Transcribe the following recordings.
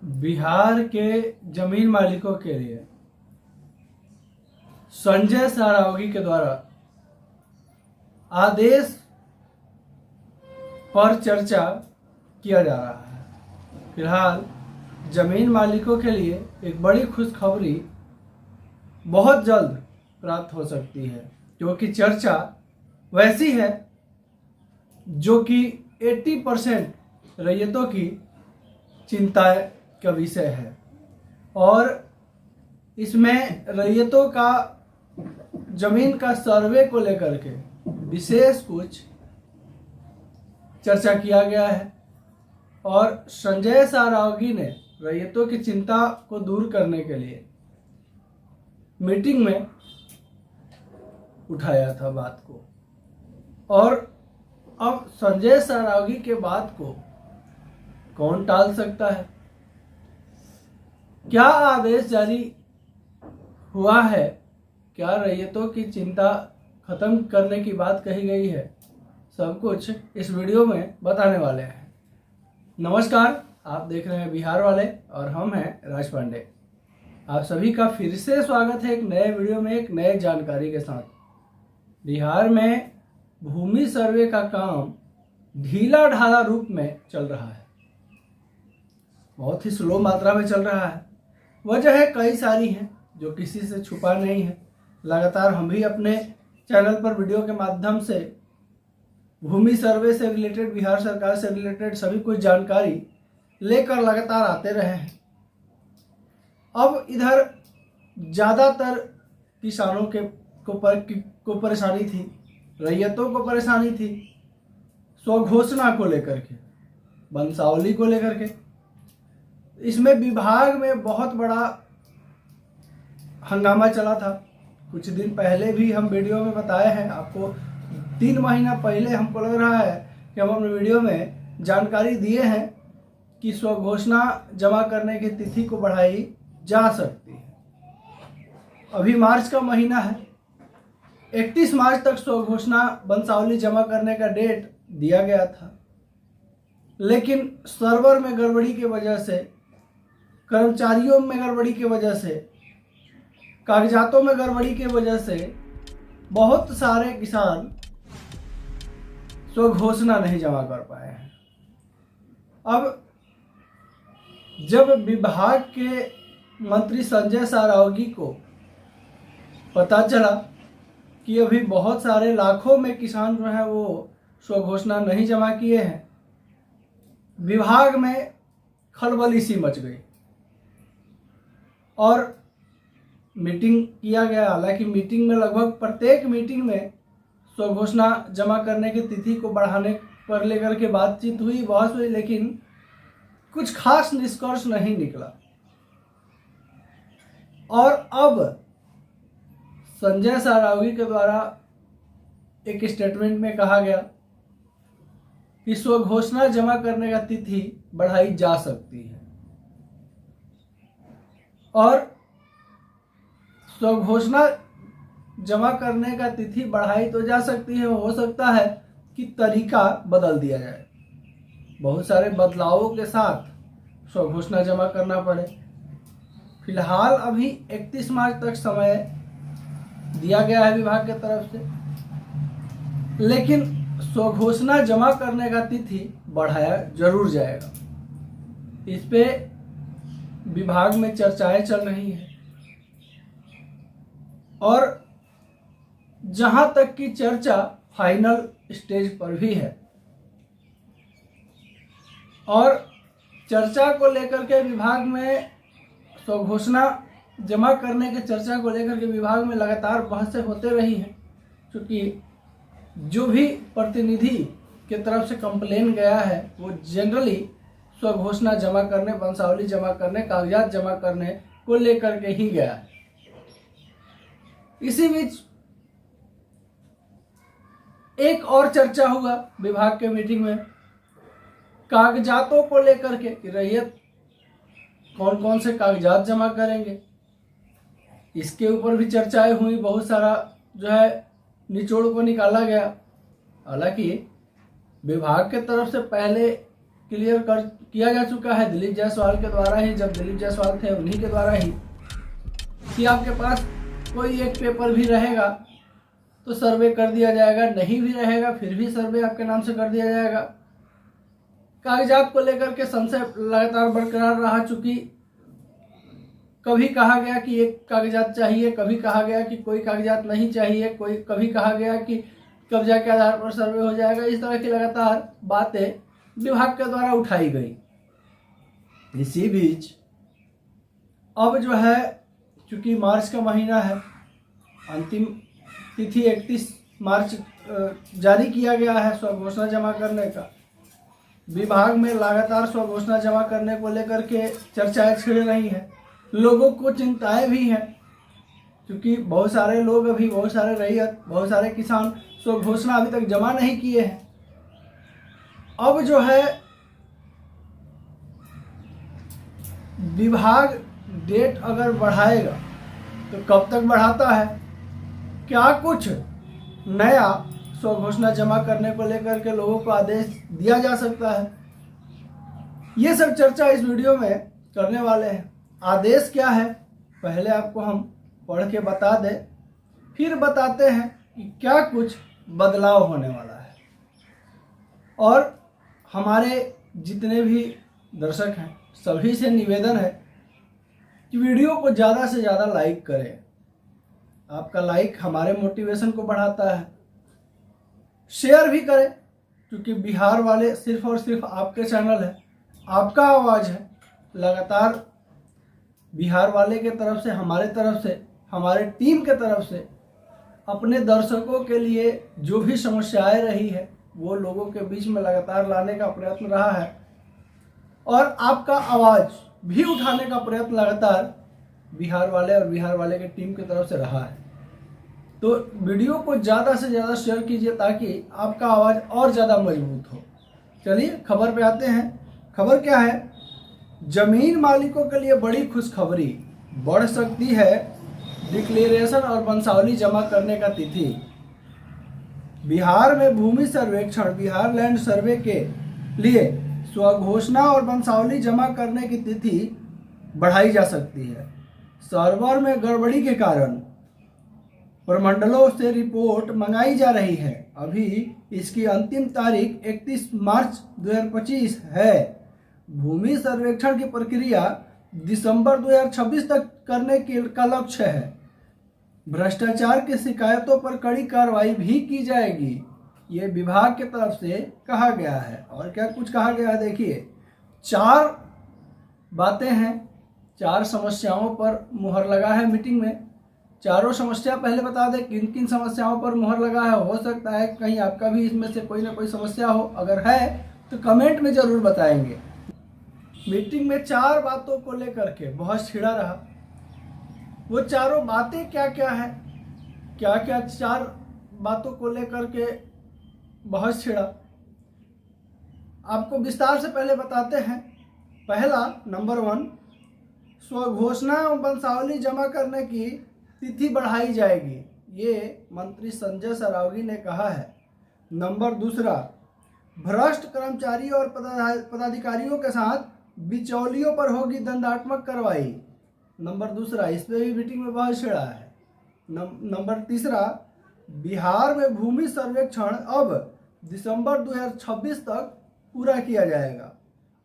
बिहार के जमीन मालिकों के लिए संजय सरावगी के द्वारा आदेश पर चर्चा किया जा रहा है। फिलहाल जमीन मालिकों के लिए एक बड़ी खुशखबरी बहुत जल्द प्राप्त हो सकती है, क्योंकि चर्चा वैसी है जो कि 80% रैयतों की चिंता का विषय है और इसमें रैयतों का जमीन का सर्वे को लेकर के विशेष कुछ चर्चा किया गया है और संजय सरावगी ने रैयतों की चिंता को दूर करने के लिए मीटिंग में उठाया था बात को। और अब संजय सरावगी के बात को कौन टाल सकता है? क्या आदेश जारी हुआ है? क्या रैयतों की चिंता खत्म करने की बात कही गई है? सब कुछ इस वीडियो में बताने वाले हैं। नमस्कार, आप देख रहे हैं बिहार वाले और हम हैं राज पांडे। आप सभी का फिर से स्वागत है एक नए वीडियो में, एक नए जानकारी के साथ। बिहार में भूमि सर्वे का काम ढीला ढाला रूप में चल रहा है, बहुत ही स्लो मात्रा में चल रहा है। वजह कई सारी हैं जो किसी से छुपा नहीं है। लगातार हम भी अपने चैनल पर वीडियो के माध्यम से भूमि सर्वे से रिलेटेड, बिहार सरकार से रिलेटेड सभी कुछ जानकारी लेकर लगातार आते रहे हैं। अब इधर ज़्यादातर किसानों को परेशानी थी, रैयतों को परेशानी थी स्वघोषणा को लेकर के, वंशावली को लेकर के। इसमें विभाग में बहुत बड़ा हंगामा चला था। कुछ दिन पहले भी हम वीडियो में बताए हैं आपको। 3 महीना पहले हमको लग रहा है कि हम अपने वीडियो में जानकारी दिए हैं कि स्वघोषणा जमा करने की तिथि को बढ़ाई जा सकती है। अभी मार्च का महीना है, 31 मार्च तक स्वघोषणा वंशावली जमा करने का डेट दिया गया था, लेकिन सर्वर में गड़बड़ी की वजह से, कर्मचारियों में गड़बड़ी की वजह से, कागजातों में गड़बड़ी की वजह से बहुत सारे किसान स्वघोषणा नहीं जमा कर पाए हैं। अब जब विभाग के मंत्री संजय सरावगी को पता चला कि अभी बहुत सारे लाखों में किसान जो है वो स्वघोषणा नहीं जमा किए हैं, विभाग में खलबली सी मच गई और मीटिंग किया गया। हालांकि मीटिंग में लगभग प्रत्येक मीटिंग में स्वघोषणा जमा करने की तिथि को बढ़ाने पर लेकर के बातचीत हुई, बहस हुई, लेकिन कुछ खास निष्कर्ष नहीं निकला। और अब संजय सरावगी के द्वारा एक स्टेटमेंट में कहा गया कि स्वघोषणा जमा करने का तिथि बढ़ाई जा सकती है और स्वघोषणा जमा करने का तिथि बढ़ाई तो जा सकती है, हो सकता है कि तरीका बदल दिया जाए। बहुत सारे बदलावों के साथ स्वघोषणा जमा करना पड़े। फिलहाल अभी 31 मार्च तक समय दिया गया है विभाग की तरफ से, लेकिन स्वघोषणा जमा करने का तिथि बढ़ाया जरूर जाएगा। इस पे विभाग में चर्चाएं चल रही हैं और जहां तक की चर्चा फाइनल स्टेज पर भी है और चर्चा को लेकर के विभाग में स्वघोषणा जमा करने के चर्चा को लेकर के विभाग में लगातार बहसें होते रही हैं, क्योंकि जो भी प्रतिनिधि के तरफ से कंप्लेन गया है वो जनरली स्वघोषणा जमा करने, वंशावली जमा करने, कागजात जमा करने को लेकर के ही गया है। इसी बीच एक और चर्चा हुआ विभाग के मीटिंग में कागजातों को लेकर के कि रैयत कौन कौन से कागजात जमा करेंगे, इसके ऊपर भी चर्चाएं हुई। बहुत सारा जो है निचोड़ को निकाला गया। हालांकि विभाग के तरफ से पहले क्लियर कर किया जा चुका है दिलीप जायसवाल के द्वारा ही, जब दिलीप जायसवाल थे उन्हीं के द्वारा ही, कि आपके पास कोई एक पेपर भी रहेगा तो सर्वे कर दिया जाएगा, नहीं भी रहेगा फिर भी सर्वे आपके नाम से कर दिया जाएगा। कागजात को लेकर के संशय लगातार बरकरार रहा, चूंकि कभी कहा गया कि एक कागजात चाहिए, कभी कहा गया कि कोई कागजात नहीं चाहिए, कभी कहा गया कि कब्जा के आधार पर सर्वे हो जाएगा। इस तरह की लगातार बातें विभाग के द्वारा उठाई गई। इसी बीच अब जो है, चूंकि मार्च का महीना है, अंतिम तिथि 31 मार्च जारी किया गया है स्वघोषणा जमा करने का। विभाग में लगातार स्वघोषणा जमा करने को लेकर के चर्चाएं छिड़ रही हैं, लोगों को चिंताएं भी हैं, क्योंकि बहुत सारे लोग अभी, बहुत सारे रैयत, बहुत सारे किसान स्वघोषणा अभी तक जमा नहीं किए हैं। अब जो है विभाग डेट अगर बढ़ाएगा तो कब तक बढ़ाता है, क्या कुछ नया स्वघोषणा जमा करने को लेकर के लोगों को आदेश दिया जा सकता है, ये सब चर्चा इस वीडियो में करने वाले हैं। आदेश क्या है पहले आपको हम पढ़ के बता दें, फिर बताते हैं कि क्या कुछ बदलाव होने वाला है। और हमारे जितने भी दर्शक हैं सभी से निवेदन है कि वीडियो को ज़्यादा से ज़्यादा लाइक करें। आपका लाइक हमारे मोटिवेशन को बढ़ाता है। शेयर भी करें, क्योंकि बिहार वाले सिर्फ और सिर्फ आपके चैनल है, आपका आवाज़ है। लगातार बिहार वाले के तरफ से, हमारे तरफ से, हमारे टीम के तरफ से अपने दर्शकों के लिए जो भी समस्याएं रही है वो लोगों के बीच में लगातार लाने का प्रयत्न रहा है, और आपका आवाज़ भी उठाने का प्रयत्न लगातार बिहार वाले और बिहार वाले के टीम की तरफ से रहा है। तो वीडियो को ज़्यादा से ज़्यादा शेयर कीजिए ताकि आपका आवाज़ और ज़्यादा मजबूत हो। चलिए खबर पे आते हैं। खबर क्या है, जमीन मालिकों के लिए बड़ी खुशखबरी, बढ़ सकती है डिक्लेरेशन और वंशावली जमा करने का तिथि। बिहार में भूमि सर्वेक्षण, बिहार लैंड सर्वे के लिए स्वघोषणा और वंशावली जमा करने की तिथि बढ़ाई जा सकती है। सर्वर में गड़बड़ी के कारण प्रमंडलों से रिपोर्ट मंगाई जा रही है। अभी इसकी अंतिम तारीख 31 मार्च 2025 है। भूमि सर्वेक्षण की प्रक्रिया दिसंबर 2026 तक करने का लक्ष्य है। भ्रष्टाचार की शिकायतों पर कड़ी कार्रवाई भी की जाएगी, ये विभाग की तरफ से कहा गया है। और क्या कुछ कहा गया है देखिए, 4 बातें हैं, 4 समस्याओं पर मुहर लगा है मीटिंग में। चारों समस्या पहले बता दें किन किन समस्याओं पर मुहर लगा है। हो सकता है कहीं आपका भी इसमें से कोई ना कोई समस्या हो, अगर है तो कमेंट में ज़रूर बताएंगे। मीटिंग में 4 बातों को लेकर के बहुत छिड़ा रहा। वो चारों बातें क्या क्या है, क्या क्या 4 बातों को लेकर के बहुत छिड़ा, आपको विस्तार से पहले बताते हैं। पहला, नंबर 1, स्वघोषणा एवं वंशावली जमा करने की तिथि बढ़ाई जाएगी, ये मंत्री संजय सरावगी ने कहा है। नंबर 2, भ्रष्ट कर्मचारी और पदाधिकारियों के साथ बिचौलियों पर होगी दंडात्मक कार्रवाई। नंबर 2, इस पर भी मीटिंग में बहुत छिड़ा है। नंबर 3, बिहार में भूमि सर्वेक्षण अब दिसंबर 2026 तक पूरा किया जाएगा।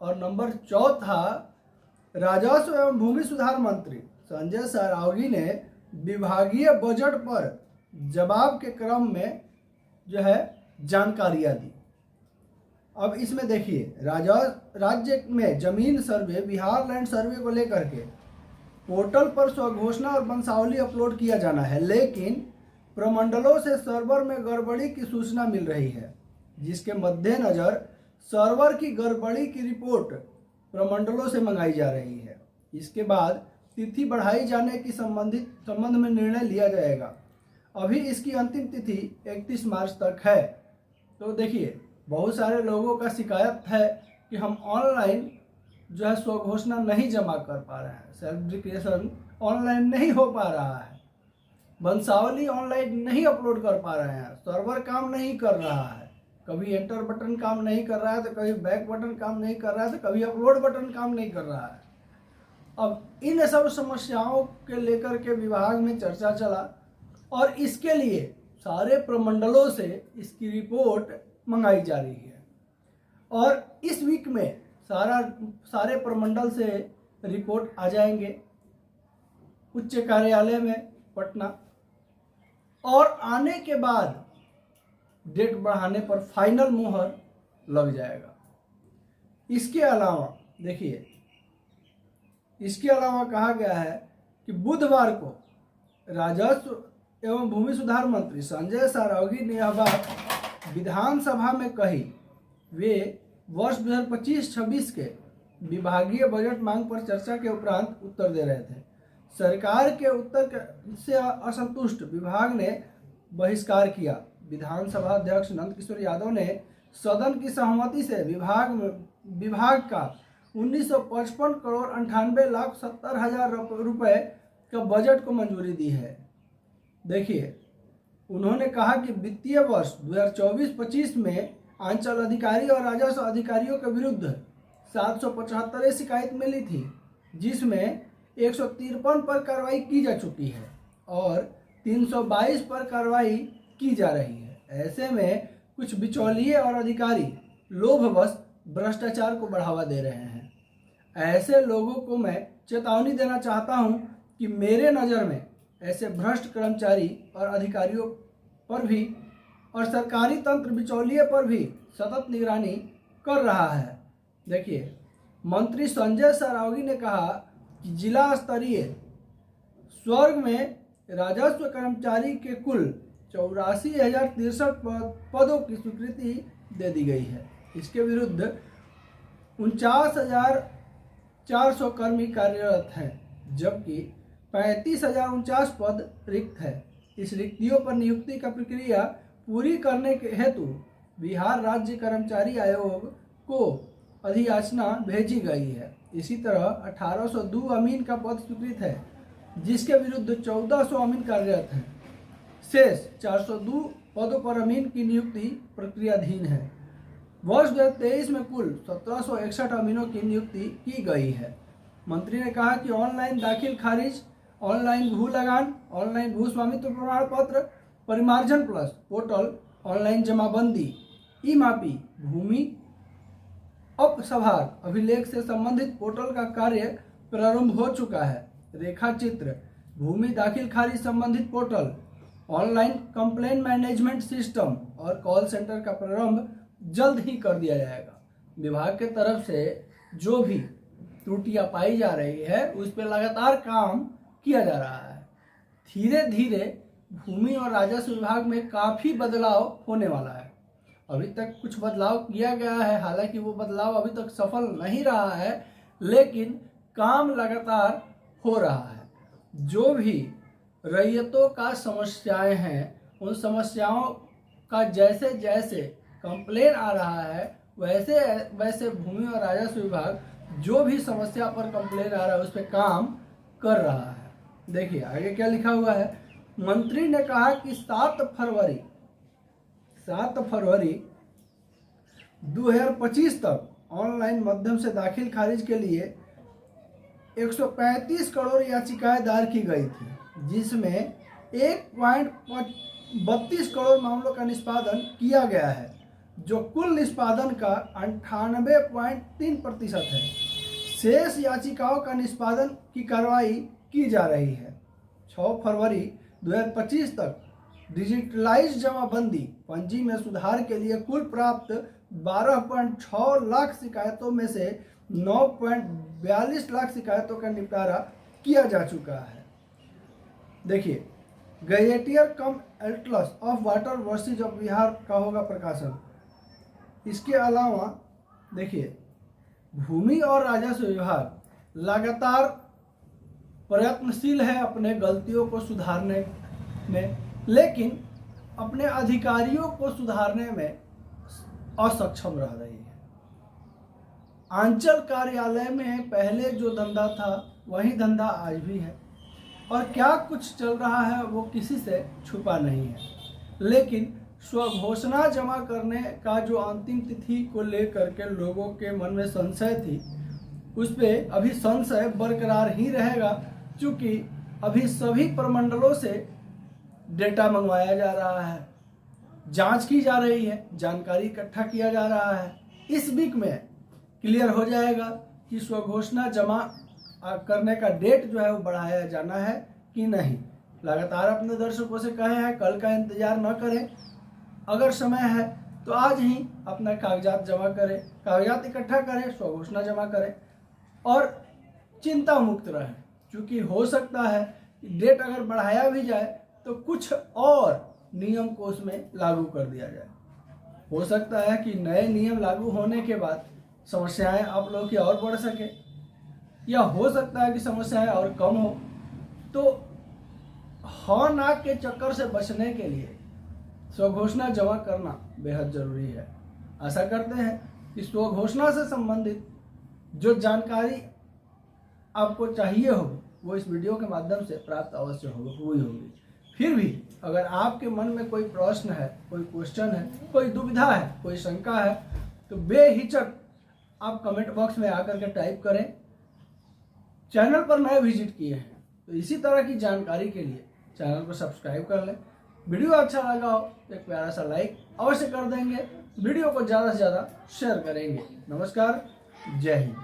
और नंबर 4, राजस्व एवं भूमि सुधार मंत्री संजय सरावगी ने विभागीय बजट पर जवाब के क्रम में जो है जानकारियां दी। अब इसमें देखिए, राज्य में जमीन सर्वे, बिहार लैंड सर्वे को लेकर के पोर्टल पर स्वघोषणा और वंशावली अपलोड किया जाना है, लेकिन प्रमंडलों से सर्वर में गड़बड़ी की सूचना मिल रही है, जिसके मद्देनजर सर्वर की गड़बड़ी की रिपोर्ट प्रमंडलों से मंगाई जा रही है। इसके बाद तिथि बढ़ाई जाने की संबंध में निर्णय लिया जाएगा। अभी इसकी अंतिम तिथि 31 मार्च तक है। तो देखिए, बहुत सारे लोगों का शिकायत है कि हम ऑनलाइन जो है स्वघोषणा नहीं जमा कर पा रहे हैं, सेल्फ डिक्लेरेशन ऑनलाइन नहीं हो पा रहा है, वंशावली ऑनलाइन नहीं अपलोड कर पा रहे हैं, सर्वर काम नहीं कर रहा है। कभी एंटर बटन काम नहीं कर रहा है, तो कभी बैक बटन काम नहीं कर रहा है, तो कभी अपलोड बटन काम नहीं कर रहा है। अब इन सब समस्याओं के लेकर के विभाग में चर्चा चला और इसके लिए सारे प्रमंडलों से इसकी रिपोर्ट मंगाई जा रही है और इस वीक में सारे प्रमंडल से रिपोर्ट आ जाएंगे उच्च कार्यालय में पटना, और आने के बाद डेट बढ़ाने पर फाइनल मुहर लग जाएगा। इसके अलावा देखिए, इसके अलावा कहा गया है कि बुधवार को राजस्व एवं भूमि सुधार मंत्री संजय सारावगी ने यह बात विधानसभा में कही। वे वर्ष 2025-26 के विभागीय बजट मांग पर चर्चा के उपरांत उत्तर दे रहे थे। सरकार के उत्तर से असंतुष्ट विभाग ने बहिष्कार किया। विधानसभा अध्यक्ष नंद किशोर यादव ने सदन की सहमति से विभाग का 1955 करोड़ 98,70,000 रुपए का बजट को मंजूरी दी है। देखिए, उन्होंने कहा कि वित्तीय वर्ष 2024-25 में अंचल अधिकारी और राजस्व अधिकारियों के विरुद्ध 775 शिकायत मिली थी, जिसमें 153 पर कार्रवाई की जा चुकी है और 322 पर कार्रवाई की जा रही है। ऐसे में कुछ बिचौलिए और अधिकारी लोभवश भ्रष्टाचार को बढ़ावा दे रहे हैं। ऐसे लोगों को मैं चेतावनी देना चाहता हूं कि मेरे नज़र में ऐसे भ्रष्ट कर्मचारी और अधिकारियों पर भी और सरकारी तंत्र बिचौलिए पर भी सतत निगरानी कर रहा है। देखिए, मंत्री संजय सारावगी ने कहा कि जिला स्तरीय स्वर्ग में राजस्व कर्मचारी के कुल 84,063 पदों की स्वीकृति दे दी गई है। इसके विरुद्ध 49,400 कर्मी कार्यरत हैं, जबकि 35,049 पद रिक्त है। इस रिक्तियों पर नियुक्ति का प्रक्रिया पूरी करने के हेतु बिहार राज्य कर्मचारी आयोग को अधियाचना भेजी गई है। इसी तरह 1802 अमीन का पद स्वीकृत है, जिसके विरुद्ध 1400 अमीन कार्यरत हैं। शेष 402 पदों पर अमीन की नियुक्ति प्रक्रियाधीन है। वर्ष 2023 में कुल 1761 अमीनों की नियुक्ति की गई है। मंत्री ने कहा कि ऑनलाइन दाखिल खारिज, ऑनलाइन भू लगान, ऑनलाइन भू स्वामित्व प्रमाण पत्र, परिमार्जन प्लस पोर्टल, ऑनलाइन जमाबंदी, ई मापी, भूमि अपसभार अभिलेख से संबंधित पोर्टल का कार्य प्रारंभ हो चुका है। रेखा चित्र, भूमि दाखिल खारिज संबंधित portal, online complain management system और कॉल सेंटर का प्रारंभ जल्द ही कर दिया जाएगा। विभाग के तरफ से जो भी त्रुटियां पाई जा रही है उस पर लगातार काम किया जा रहा है। धीरे धीरे भूमि और राजस्व विभाग में काफ़ी बदलाव होने वाला है। अभी तक कुछ बदलाव किया गया है, हालांकि वो बदलाव अभी तक सफल नहीं रहा है, लेकिन काम लगातार हो रहा है। जो भी रैयतों का समस्याएं हैं, उन समस्याओं का जैसे जैसे कंप्लेन आ रहा है वैसे वैसे भूमि और राजस्व विभाग जो भी समस्या पर कंप्लेन आ रहा है उस पर काम कर रहा है। देखिए आगे क्या लिखा हुआ है। मंत्री ने कहा कि 7 फरवरी 2025 तक ऑनलाइन माध्यम से दाखिल खारिज के लिए 135 करोड़ याचिकाएं दायर की गई थी, जिसमें 1.32 करोड़ मामलों का निष्पादन किया गया है, जो कुल निष्पादन का 98.3% है। शेष याचिकाओं का निष्पादन की कार्रवाई की जा रही है। 6 फरवरी 2025 तक डिजिटलाइज जमाबंदी पंजी में सुधार के लिए कुल प्राप्त 12.6 लाख शिकायतों में से 9.42 लाख शिकायतों का निपटारा किया जा चुका है। देखिए, gazetteer come Atlas of water versus of Bihar का होगा प्रकाशन। इसके अलावा देखिए, भूमि और राजस्व विभाग लगातार प्रयत्नशील है अपने गलतियों को सुधारने में, लेकिन अपने अधिकारियों को सुधारने में असक्षम रह रही है। अंचल कार्यालय में पहले जो धंधा था वही धंधा आज भी है, और क्या कुछ चल रहा है वो किसी से छुपा नहीं है। लेकिन स्वघोषणा जमा करने का जो अंतिम तिथि को लेकर के लोगों के मन में संशय थी, उस पे अभी संशय बरकरार ही रहेगा, क्योंकि अभी सभी प्रमंडलों से डेटा मंगवाया जा रहा है, जांच की जा रही है, जानकारी इकट्ठा किया जा रहा है। इस वीक में क्लियर हो जाएगा कि स्वघोषणा जमा करने का डेट जो है वो बढ़ाया जाना है कि नहीं। लगातार अपने दर्शकों से कहे हैं कल का इंतजार न करें, अगर समय है तो आज ही अपना कागजात जमा करें, कागजात इकट्ठा करें, स्वघोषणा जमा करें और चिंता मुक्त रहें, क्योंकि हो सकता है कि डेट अगर बढ़ाया भी जाए तो कुछ और नियम को उसमें लागू कर दिया जाए। हो सकता है कि नए नियम लागू होने के बाद समस्याएं आप लोगों की और बढ़ सके, या हो सकता है कि समस्याएं और कम हो। तो हौ नाक के चक्कर से बचने के लिए स्वघोषणा जमा करना बेहद जरूरी है। आशा करते हैं कि स्वघोषणा से संबंधित जो जानकारी आपको चाहिए हो वो इस वीडियो के माध्यम से प्राप्त अवश्य हुई होगी। फिर भी अगर आपके मन में कोई प्रश्न है, कोई क्वेश्चन है, कोई दुविधा है, कोई शंका है, तो बेहिचक आप कमेंट बॉक्स में आकर के टाइप करें। चैनल पर नए विजिट किए हैं तो इसी तरह की जानकारी के लिए चैनल को सब्सक्राइब कर लें। वीडियो अच्छा लगा हो तो एक प्यारा सा लाइक अवश्य कर देंगे, वीडियो को ज़्यादा से ज़्यादा शेयर करेंगे। नमस्कार, जय हिंद।